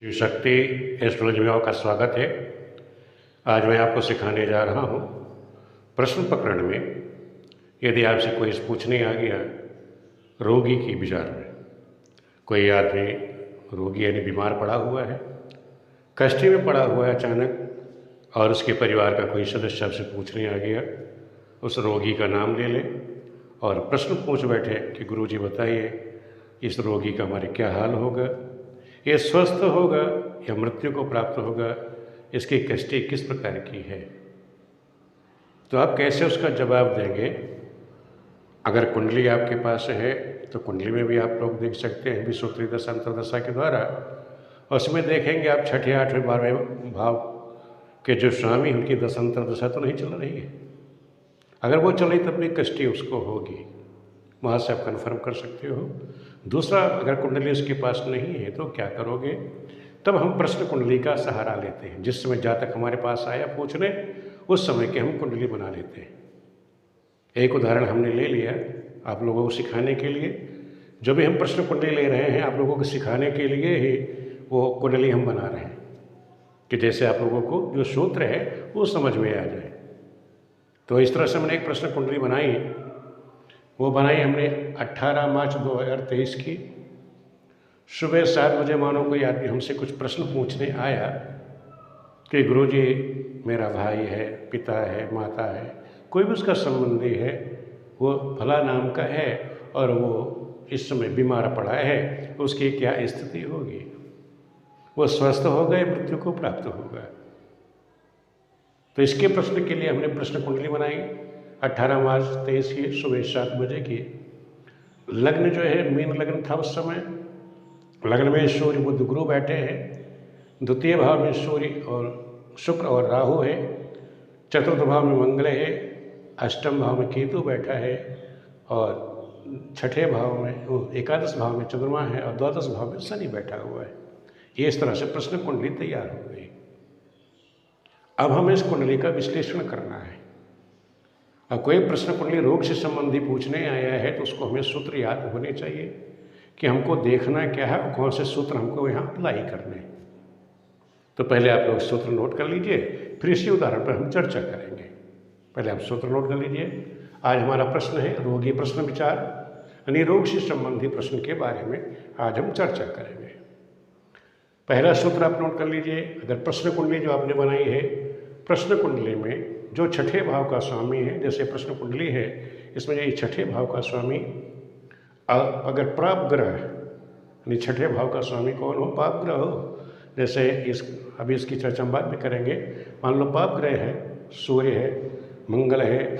जी शक्ति एस्ट्रोलॉजी में आपका स्वागत है। आज मैं आपको सिखाने जा रहा हूँ प्रश्न प्रकरण में यदि आपसे कोई पूछने आ गया रोगी की विचार में, कोई आदमी रोगी यानी बीमार पड़ा हुआ है, कष्ट में पड़ा हुआ है अचानक, और उसके परिवार का कोई सदस्य आपसे पूछने आ गया, उस रोगी का नाम ले लें और प्रश्न पूछ बैठे कि गुरुजी बताइए इस रोगी का हमारे क्या हाल होगा, ये स्वस्थ होगा या मृत्यु को प्राप्त होगा, इसकी कष्टि किस प्रकार की है। तो आप कैसे उसका जवाब देंगे। अगर कुंडली आपके पास है तो कुंडली में भी आप लोग देख सकते हैं विश्वोत्तरी दशा अंतर्दशा के द्वारा, उसमें देखेंगे आप छठे आठवें 12वें भाव के जो स्वामी उनकी दशा अंतर्दशा तो नहीं चल रही है। अगर वो चले तब भी कष्टि उसको होगी, वहाँ से आप कन्फर्म कर सकते हो। दूसरा, अगर कुंडली उसके पास नहीं है तो क्या करोगे। तब हम प्रश्न कुंडली का सहारा लेते हैं। जिस समय जातक हमारे पास आया पूछने, उस समय के हम कुंडली बना लेते हैं। एक उदाहरण हमने ले लिया आप लोगों को सिखाने के लिए। जो भी हम प्रश्न कुंडली ले रहे हैं आप लोगों को सिखाने के लिए ही वो कुंडली हम बना रहे हैं कि जैसे आप लोगों को जो सूत्र है वो समझ में आ जाए। तो इस तरह से हमने एक प्रश्न कुंडली बनाई। वो बनाई हमने 18 मार्च 2023 की। सुबह 7 बजे मानो कोई आदमी हमसे कुछ प्रश्न पूछने आया कि गुरुजी मेरा भाई है, पिता है, माता है, कोई भी उसका संबंधी है, वो फला नाम का है और वो इस समय बीमार पड़ा है, उसकी क्या स्थिति होगी, वो स्वस्थ होगा या मृत्यु को प्राप्त होगा। तो इसके प्रश्न के लिए हमने प्रश्न कुंडली बनाई 18 मार्च 23 की सुबह 7 बजे की। लग्न जो है मीन लग्न था उस समय। लग्न में सूर्य बुध गुरु बैठे हैं, द्वितीय भाव में सूर्य और शुक्र और राहु है, चतुर्थ भाव में मंगल है, अष्टम भाव में केतु बैठा है और छठे भाव में एकादश भाव में चंद्रमा है और द्वादश भाव में शनि बैठा हुआ है। ये इस तरह से प्रश्न कुंडली तैयार हो गई। अब हमें इस कुंडली का विश्लेषण करना है। अब कोई प्रश्न कुंडली रोग से संबंधी पूछने आया है तो उसको हमें सूत्र याद होने चाहिए कि हमको देखना क्या है और कौन से सूत्र हमको यहाँ अप्लाई करने। तो पहले आप लोग सूत्र नोट कर लीजिए, फिर इसी उदाहरण पर हम चर्चा करेंगे। पहले आप सूत्र नोट कर लीजिए। आज हमारा प्रश्न है रोगी प्रश्न विचार, यानी रोग से संबंधी प्रश्न के बारे में आज हम चर्चा करेंगे। पहला सूत्र आप नोट कर लीजिए। अगर प्रश्न कुंडली जो आपने बनाई है, प्रश्न कुंडली में जो छठे भाव का स्वामी है, जैसे प्रश्न कुंडली है इसमें ये छठे भाव का स्वामी अगर पाप ग्रह यानी छठे भाव का स्वामी कौन हो, पाप ग्रह हो। जैसे अभी इसकी चर्चा हम बाद में करेंगे। मान लो पाप ग्रह है, सूर्य है, मंगल है,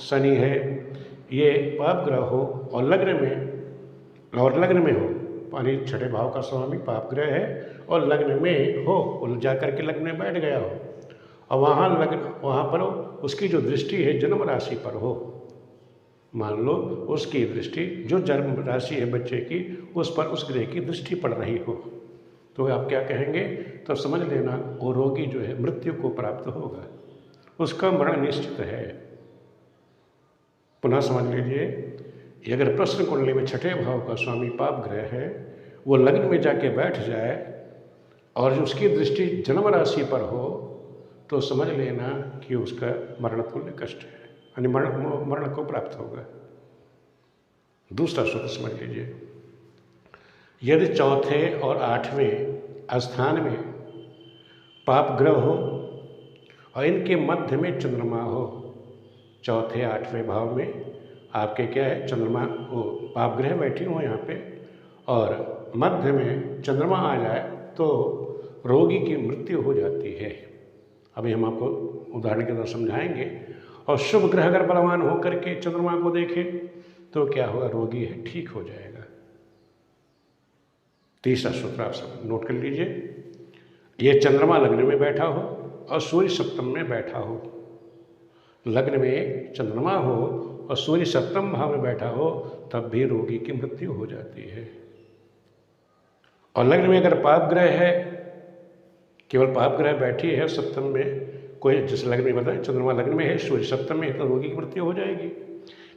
शनि है, ये पाप ग्रह हो और लग्न में हो, यानी छठे भाव का स्वामी पाप ग्रह है और लग्न में हो, जा करके लग्न में बैठ गया हो और वहाँ पर उसकी जो दृष्टि है जन्म राशि पर हो। मान लो उसकी दृष्टि जो जन्म राशि है बच्चे की, उस पर उस ग्रह की दृष्टि पड़ रही हो, तो आप क्या कहेंगे, तो समझ लेना वो रोगी जो है मृत्यु को प्राप्त होगा, उसका मरण निश्चित है। पुनः समझ लीजिए, अगर प्रश्न कुंडली में छठे भाव का स्वामी पाप ग्रह है, वो लग्न में जाके बैठ जाए और उसकी दृष्टि जन्म राशि पर हो, तो समझ लेना कि उसका मरण तुल्य कष्ट है, यानी मरण को प्राप्त होगा। दूसरा सूत्र समझ लीजिए। यदि चौथे और आठवें स्थान में पाप ग्रह हो और इनके मध्य में चंद्रमा हो, चौथे आठवें भाव में आपके क्या है, चंद्रमा वो पाप ग्रह बैठी हो यहाँ पे और मध्य में चंद्रमा आ जाए तो रोगी की मृत्यु हो जाती है। अभी हम आपको उदाहरण के द्वारा समझाएंगे। और शुभ ग्रह अगर बलवान होकर के चंद्रमा को देखे तो क्या होगा, रोगी है ठीक हो जाएगा। तीसरा सूत्र आप सब नोट कर लीजिए। ये चंद्रमा लग्न में बैठा हो और सूर्य सप्तम में बैठा हो, लग्न में चंद्रमा हो और सूर्य सप्तम भाव में बैठा हो, तब भी रोगी की मृत्यु हो जाती है। और लग्न में अगर पाप ग्रह है, केवल पाप ग्रह बैठी है सप्तम में, कोई जिस लग्न में बताएं चंद्रमा लग्न में है, सूर्य सप्तम में है, तो रोगी की मृत्यु हो जाएगी।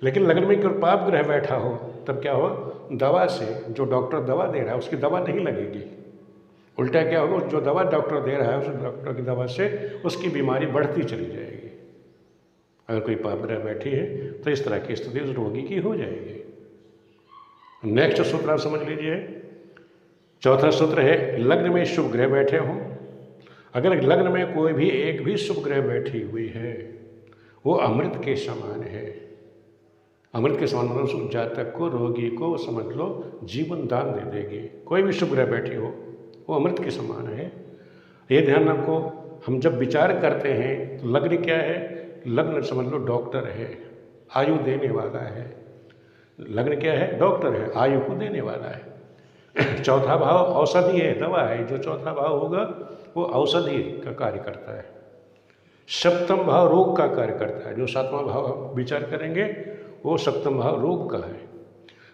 लेकिन लग्न में केवल पाप ग्रह बैठा हो, तब क्या हो, दवा से जो डॉक्टर दवा दे रहा है उसकी दवा नहीं लगेगी, उल्टा क्या होगा, जो दवा डॉक्टर दे रहा है उस डॉक्टर की दवा से उसकी बीमारी बढ़ती चली जाएगी। अगर कोई पाप ग्रह बैठी है तो इस तरह की स्थिति उस रोगी की हो जाएगी। नेक्स्ट सूत्र आप समझ लीजिए। चौथा सूत्र है, लग्न में शुभ ग्रह बैठे हों। अगर लग्न में कोई भी एक भी शुभ ग्रह बैठी हुई है, वो अमृत के समान है। अमृत के समान मतलब उस जातक को, रोगी को समझ लो जीवन दान दे देगी। कोई भी शुभ ग्रह बैठी हो वो अमृत के समान है। ये ध्यान रखो, हम जब विचार करते हैं तो लग्न क्या है, लग्न समझ लो डॉक्टर है, आयु देने वाला है। लग्न क्या है, डॉक्टर है, आयु को देने वाला है। चौथा भाव औषधि है, दवा है। जो चौथा भाव होगा वो औषधि का कार्य करता है। सप्तम भाव रोग का कार्य करता है। जो सातवां भाव हम विचार करेंगे वो सप्तम भाव रोग का है।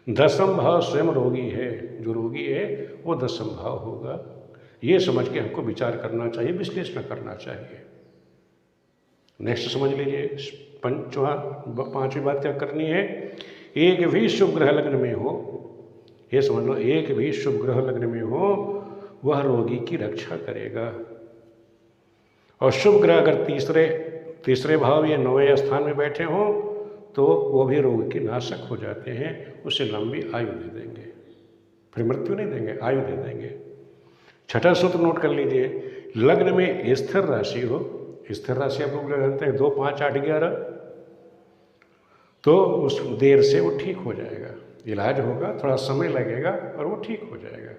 दसम भाव स्वयं रोगी है, जो रोगी है वो दसम भाव होगा। ये समझ के हमको विचार करना चाहिए, विश्लेषण करना चाहिए। नेक्स्ट समझ लीजिए, पांचवी बात क्या करनी है, एक भी शुभ ग्रह लग्न में हो, ये समझ लो एक भी शुभ ग्रह लग्न में हो वह रोगी की रक्षा करेगा। और शुभ ग्रह अगर तीसरे भाव या 9वें स्थान में बैठे हों तो वो भी रोग के नाशक हो जाते हैं, उसे लंबी आयु दे देंगे। फिर मृत्यु नहीं देंगे, आयु दे देंगे। छठा सूत्र नोट कर लीजिए, लग्न में स्थिर राशि हो। स्थिर राशि आप लोग जानते हैं 2, 5, 8, 11, तो उस देर से वो ठीक हो जाएगा। इलाज होगा, थोड़ा समय लगेगा और वो ठीक हो जाएगा।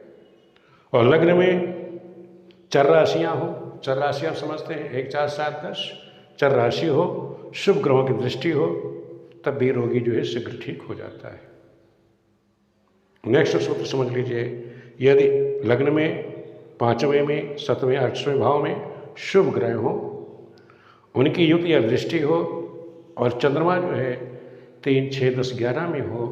और लग्न में चर राशियाँ हो, चर राशि आप समझते हैं 1, 4, 7, 10, चर राशि हो, शुभ ग्रहों की दृष्टि हो, तब भी रोगी जो है शीघ्र ठीक हो जाता है। नेक्स्ट सूत्र समझ लीजिए, यदि लग्न में 5वें में 7वें 8वें भाव में शुभ ग्रह हो, उनकी युति या दृष्टि हो, और चंद्रमा जो है 3, 6, 10, 11 में हो,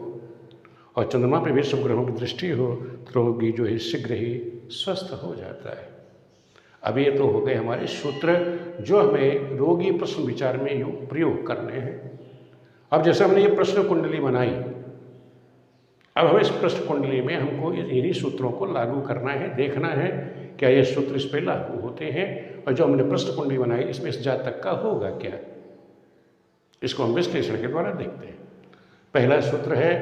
और चंद्रमा पे भी शुभ ग्रहों की दृष्टि हो, तो रोगी जो है शीघ्र ही स्वस्थ हो जाता है। अब ये तो हो गए हमारे सूत्र जो हमें रोगी प्रश्न विचार में प्रयोग करने हैं। अब जैसे हमने ये प्रश्न कुंडली बनाई, अब हमें इस प्रश्न कुंडली में हमको इन्हीं सूत्रों को लागू करना है, देखना है क्या ये सूत्र इस पर लागू होते हैं, और जो हमने प्रश्न कुंडली बनाई इसमें इस जातक का होगा क्या, इसको हम विश्लेषण के द्वारा देखते हैं। पहला सूत्र है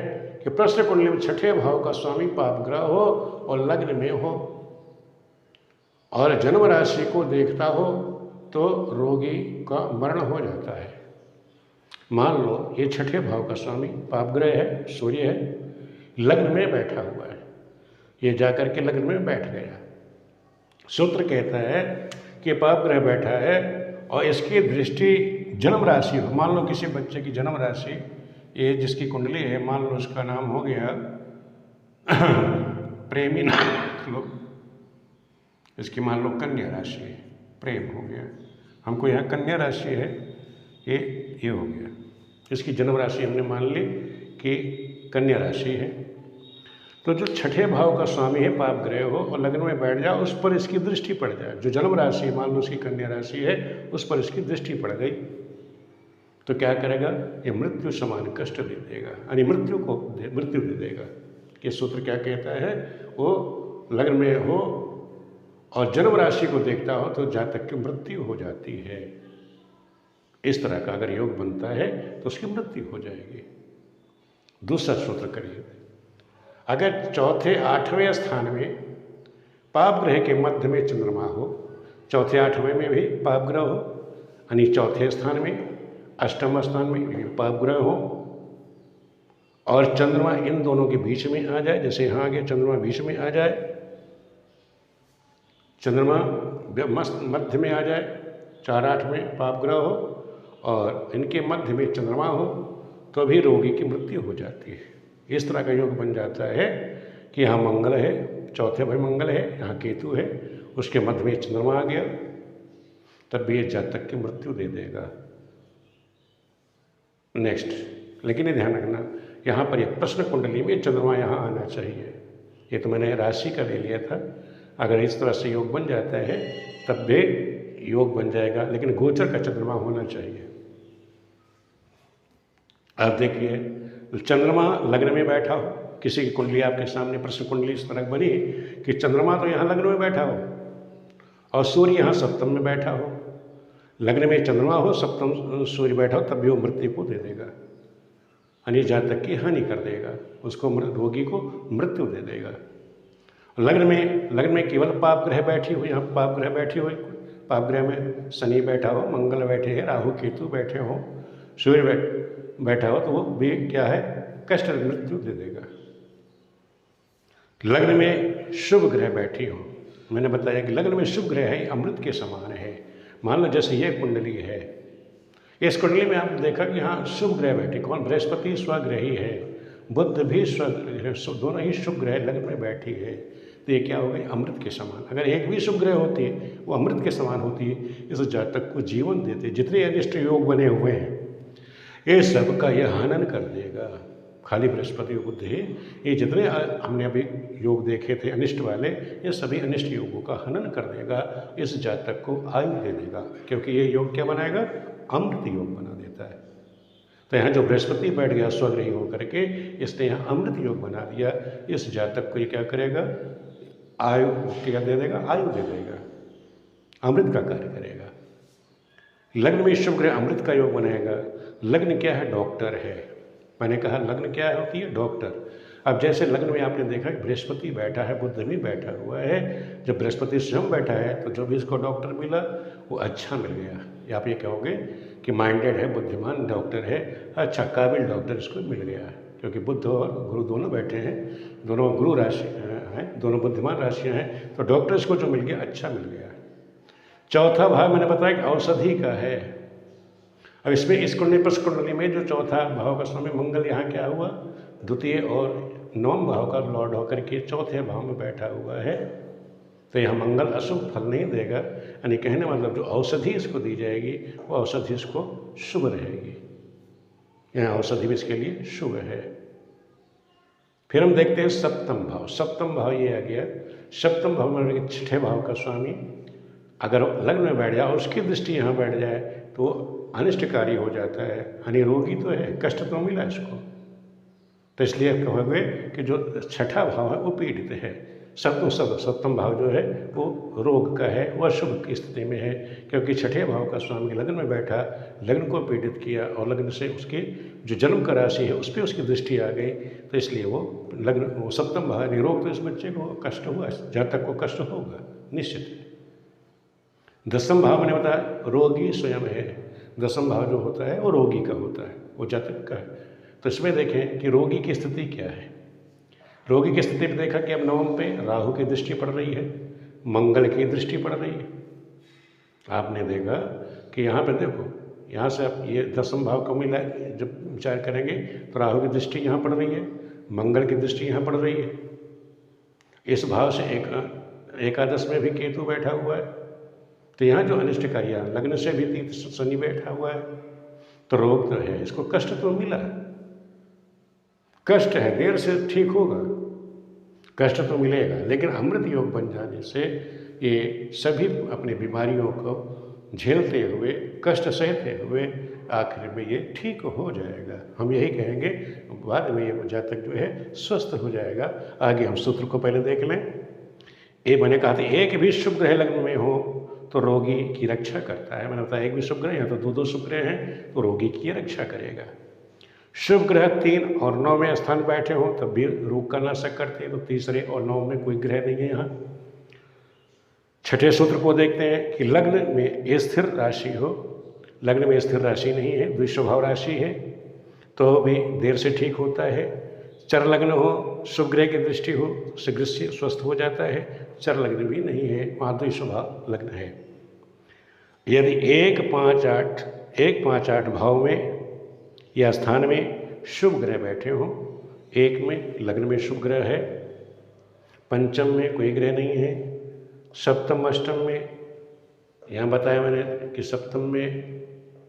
कि प्रश्न कुंडली में छठे भाव का स्वामी पाप ग्रह हो और लग्न में हो और जन्म राशि को देखता हो तो रोगी का मरण हो जाता है। मान लो ये छठे भाव का स्वामी पाप ग्रह है, सूर्य है, लग्न में बैठा हुआ है, ये जाकर के लग्न में बैठ गया। सूत्र कहता है कि पाप ग्रह बैठा है और इसकी दृष्टि जन्म राशि हो। मान लो किसी बच्चे की जन्म राशि, ये जिसकी कुंडली है, मान लो उसका नाम हो गया प्रेमी नाम लो, इसकी मान लो कन्या राशि है, प्रेम हो गया। हमको यहाँ कन्या राशि है, ये हो गया। इसकी जन्म राशि हमने मान ली कि कन्या राशि है। तो जो छठे भाव का स्वामी है पाप ग्रह हो और लग्न में बैठ जाए, उस पर इसकी दृष्टि पड़ जाए। जो जन्म राशि मान लो उसकी कन्या राशि है, उस पर इसकी दृष्टि पड़ गई तो क्या करेगा, ये मृत्यु समान कष्ट दे देगा, यानी मृत्यु दे देगा। ये सूत्र क्या कहता है, वो लग्न में हो और जन्म राशि को देखता हो तो जातक की मृत्यु हो जाती है। इस तरह का अगर योग बनता है तो उसकी मृत्यु हो जाएगी। दूसरा सूत्र करिए, अगर चौथे 8वें स्थान में पाप ग्रह के मध्य में चंद्रमा हो, चौथे 8वें में भी पाप ग्रह हो, यानी चौथे स्थान में, अष्टम स्थान में पाप ग्रह हो और चंद्रमा इन दोनों के बीच में आ जाए, जैसे यहाँ आगे चंद्रमा बीच में आ जाए, चंद्रमा मध्य में आ जाए, 4-8 में पाप ग्रह हो और इनके मध्य में चंद्रमा हो, तो भी रोगी की मृत्यु हो जाती है। इस तरह का योग बन जाता है कि यहाँ मंगल है, चौथे भाव मंगल है, यहाँ केतु है, उसके मध्य में चंद्रमा आ गया, तब भी ये जातक की मृत्यु दे देगा। नेक्स्ट, लेकिन ये ध्यान रखना, यहाँ पर एक प्रश्न कुंडली में चंद्रमा यहाँ आना चाहिए। ये तो मैंने राशि का ले लिया था। अगर इस तरह से योग बन जाता है तब भी योग बन जाएगा, लेकिन गोचर का चंद्रमा होना चाहिए। आप देखिए, चंद्रमा लग्न में बैठा हो किसी की कुंडली आपके सामने प्रश्न कुंडली इस तरह बनी कि चंद्रमा तो यहाँ लग्न में बैठा हो और सूर्य यहाँ सप्तम में बैठा हो, लग्न में चंद्रमा हो, सप्तम सूर्य बैठा हो, तब भी वो मृत्यु को दे देगा, यानी जातक की हानि कर देगा, उसको रोगी को मृत्यु दे देगा। लग्न में केवल पाप ग्रह बैठी हुई, यहाँ पाप ग्रह बैठी हुई, पाप ग्रह में शनि बैठा हो, मंगल बैठे हैं, राहु केतु बैठे हो, सूर्य बैठा हो, तो वो भी क्या है, कष्ट मृत्यु दे देगा। लग्न में शुभ ग्रह बैठी हो, मैंने बताया कि लग्न में शुभ ग्रह है, अमृत के समान है। मान लो जैसे ये कुंडली है, इस कुंडली में आपने देखा कि हाँ शुभ ग्रह बैठे, कौन, बृहस्पति स्वग्रही है, बुध भी स्वग्रह, दोनों ही शुभ ग्रह लग्न में बैठी है, तो ये क्या हो गई, अमृत के समान। अगर एक भी शुभ ग्रह होती है वो अमृत के समान होती है, इस जातक को जीवन देते। जितने अनिष्ट योग बने हुए हैं ये सब का यह हनन कर देगा। खाली बृहस्पति बुध ही, ये जितने हमने अभी योग देखे थे अनिष्ट वाले, ये सभी अनिष्ट योगों का हनन कर देगा, इस जातक को आयु दे देगा, क्योंकि ये योग क्या बनाएगा, अमृत योग बना देता है। तो यहाँ जो बृहस्पति बैठ गया स्वग्रही होकर के, इसने यहाँ अमृत योग बना दिया, इस जातक को ये क्या करेगा, आयु क्या दे देगा, आयु दे देगा, अमृत का कार्य करेगा। लग्न में शुभ ग्रह अमृत का योग बनाएगा। लग्न क्या है, डॉक्टर है। मैंने कहा लग्न क्या होती है, डॉक्टर। अब जैसे लग्न में आपने देखा कि बृहस्पति बैठा है, बुध भी बैठा हुआ है, जब बृहस्पति स्वयं बैठा है तो जो भी इसको डॉक्टर मिला वो अच्छा मिल गया। या आप ये कहोगे कि माइंडेड है, बुद्धिमान डॉक्टर है, अच्छा काबिल डॉक्टर इसको मिल गया, क्योंकि बुध और गुरु दोनों बैठे हैं, दोनों गुरु राशि हैं, दोनों बुद्धिमान राशियाँ हैं, तो डॉक्टर इसको जो मिल गया अच्छा मिल गया। चौथा भाव मैंने बताया कि औषधि का है। अब इसमें इस कुंडली में जो चौथा भाव का स्वामी मंगल यहाँ क्या हुआ, द्वितीय और नवम भाव का लॉर्ड होकर के चौथे भाव में बैठा हुआ है, तो यह मंगल अशुभ फल नहीं देगा। यानी कहने मतलब जो औषधि इसको दी जाएगी वो औषधि इसको शुभ रहेगी, यहाँ औषधि भी इसके लिए शुभ है। फिर हम देखते हैं सप्तम भाव। सप्तम भाव ये आ गया, सप्तम भाव में छठे भाव का स्वामी अगर लग्न में बैठ जाए और उसकी दृष्टि यहाँ बैठ जाए तो अनिष्टकारी हो जाता है, यानी रोगी तो है, कष्ट तो मिला इसको। तो इसलिए कहोगे कि जो छठा भाव है वो पीड़ित है। सप्तम भाव जो है वो रोग का है, वह शुभ की स्थिति में है, क्योंकि छठे भाव का स्वामी लग्न में बैठा, लग्न को पीड़ित किया और लग्न से उसके जो जन्म का राशि है उस पर उसकी दृष्टि आ गई, तो इसलिए वो सप्तम भाव रोग, तो इस बच्चे को कष्ट हुआ, जातक को कष्ट होगा निश्चित है। दसम भाव मैंने बताया रोगी स्वयं है, दसम भाव जो होता है वो रोगी का होता है, वो जातक का है। तो इसमें देखें कि रोगी की स्थिति क्या है। रोगी की स्थिति में देखा कि अब नवम पे राहु की दृष्टि पड़ रही है, मंगल की दृष्टि पड़ रही है। आपने देखा कि यहाँ पे देखो, यहाँ से आप ये दसम भाव को मिला, जब विचार करेंगे तो राहु की दृष्टि यहाँ पड़ रही है, मंगल की दृष्टि यहाँ पड़ रही है। इस भाव से एकादश में भी केतु बैठा हुआ है, तो यहाँ जो अनिष्टकारी है, लग्न से भी शनि बैठा हुआ है, तो रोग तो है, इसको कष्ट तो मिला, कष्ट है, देर से ठीक होगा, कष्ट तो मिलेगा, लेकिन अमृत योग बन जाने से ये सभी अपनी बीमारियों को झेलते हुए, कष्ट सहते हुए आखिर में ये ठीक हो जाएगा। हम यही कहेंगे, बाद में ये जातक जो है स्वस्थ हो जाएगा। आगे हम सूत्र को पहले देख लें। मैंने कहा था एक भी शुभ ग्रह लग्न में हो तो रोगी की रक्षा करता है। मैंने बताया एक भी शुभ ग्रह, यहाँ तो दो शुभ ग्रह हैं, तो रोगी की रक्षा करेगा। शुभ ग्रह 3 और 9 में स्थान बैठे हों तब भी रोग का नाशक करते हैं, तो तीसरे और 9 में कोई ग्रह नहीं है। यहाँ छठे सूत्र को देखते हैं कि लग्न में स्थिर राशि हो, लग्न में स्थिर राशि नहीं है, द्विस्वभाव राशि है, तो भी देर से ठीक होता है। चर लग्न हो, शुभ ग्रह की दृष्टि हो, शीघ्र से स्वस्थ हो जाता है। चर लग्न भी नहीं है, वहाँ द्विस्वभाव लग्न है। यदि 1, 5, 8 भाव में या स्थान में शुभ ग्रह बैठे हों, 1 में लग्न में शुभ ग्रह है, पंचम में कोई ग्रह नहीं है, सप्तम अष्टम में, यहाँ बताया मैंने कि सप्तम में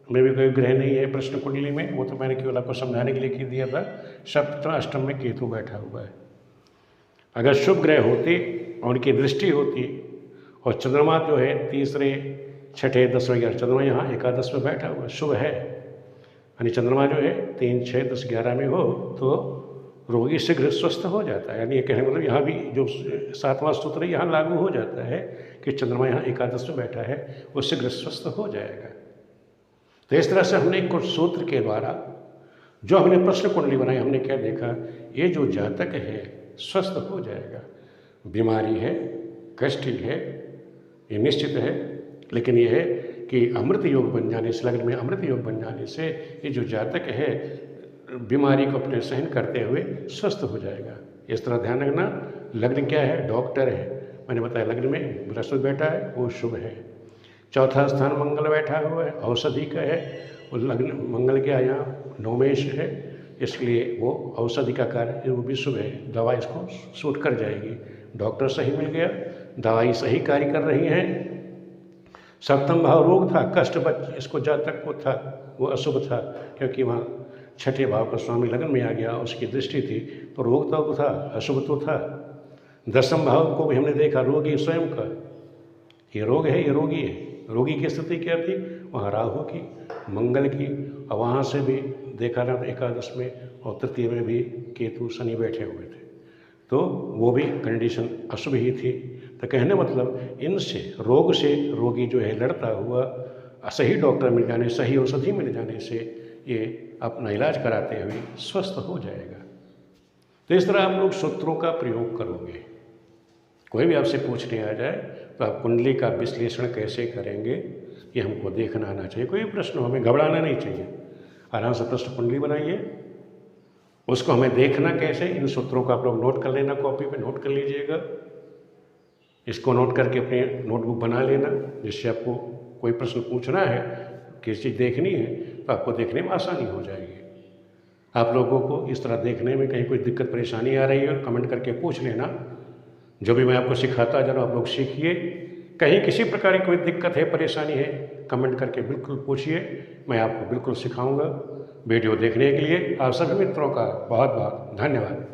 भी कोई ग्रह नहीं है प्रश्न कुंडली में, वो तो मैंने केवल आपको समझाने के लिए कह दिया था। सप्तम अष्टम में केतु बैठा हुआ है। अगर शुभ ग्रह होते और उनकी दृष्टि होती और चंद्रमा जो है तीसरे, छठे, 10वें, 11, चंद्रमा यहाँ एकादश में बैठा हुआ शुभ है, यानी चंद्रमा जो है 3, 6, 10, 11 में हो तो रोगी शीघ्र स्वस्थ हो जाता है। यानी ये कहने मतलब यहाँ भी जो 7वां सूत्र है यहाँ लागू हो जाता है कि चंद्रमा यहाँ एकादश में बैठा है, वो शीघ्र स्वस्थ हो जाएगा। तो इस तरह से हमने कुछ सूत्र के द्वारा जो हमने प्रश्न कुंडली बनाई, हमने क्या देखा, ये जो जातक है स्वस्थ हो जाएगा। बीमारी है, कष्ट है, ये निश्चित है, लेकिन ये है कि अमृत योग बन जाने से, लग्न में अमृत योग बन जाने से ये जो जातक है बीमारी को अपने सहन करते हुए स्वस्थ हो जाएगा। इस तरह ध्यान रखना। लग्न क्या है, डॉक्टर है, मैंने बताया लग्न में बृहस्पति बैठा है वो शुभ है। चौथा स्थान मंगल बैठा हुआ है, औषधि का है, और लग्न मंगल क्या यहाँ नवमेश है, इसलिए वो औषधि का कार्य वो भी शुभ है, दवा इसको सूट कर जाएगी। डॉक्टर सही मिल गया, दवाई सही कार्य कर रही है। सप्तम भाव रोग था, कष्ट बच इसको जातक को था, वो अशुभ था, क्योंकि वहाँ छठे भाव का स्वामी लग्न में आ गया, उसकी दृष्टि थी, तो रोग तो था, अशुभ तो था। दसम भाव को भी हमने देखा, रोगी स्वयं का, ये रोग है, ये रोगी है। रोगी की स्थिति क्या थी, वहाँ राहु की, मंगल की, और वहाँ से भी देखा ना एकादश में, और तृतीय में भी केतु शनि बैठे हुए थे, तो वो भी कंडीशन अशुभ ही थी। तो कहने मतलब इनसे रोग से रोगी जो है लड़ता हुआ सही डॉक्टर मिल जाने, सही औषधि मिल जाने से ये अपना इलाज कराते हुए स्वस्थ हो जाएगा। तो इस तरह आप लोग सूत्रों का प्रयोग करोगे। कोई भी आपसे पूछने आ जाए तो आप कुंडली का विश्लेषण कैसे करेंगे ये हमको देखना आना चाहिए। कोई प्रश्न हमें घबराना नहीं चाहिए, आराम से प्रश्न कुंडली बनाइए, उसको हमें देखना कैसे, इन सूत्रों को आप लोग नोट कर लेना, कॉपी पे नोट कर लीजिएगा, इसको नोट करके अपने नोटबुक बना लेना, जिससे आपको कोई प्रश्न पूछना है, किसी चीज़ देखनी है तो आपको देखने में आसानी हो जाएगी। आप लोगों को इस तरह देखने में कहीं कोई दिक्कत परेशानी आ रही है कमेंट करके पूछ लेना। जो भी मैं आपको सिखाता जा रहा हूँ आप लोग सीखिए। कहीं किसी प्रकार की कोई दिक्कत है, परेशानी है, कमेंट करके बिल्कुल पूछिए, मैं आपको बिल्कुल सिखाऊंगा। वीडियो देखने के लिए आप सभी मित्रों का बहुत बहुत धन्यवाद।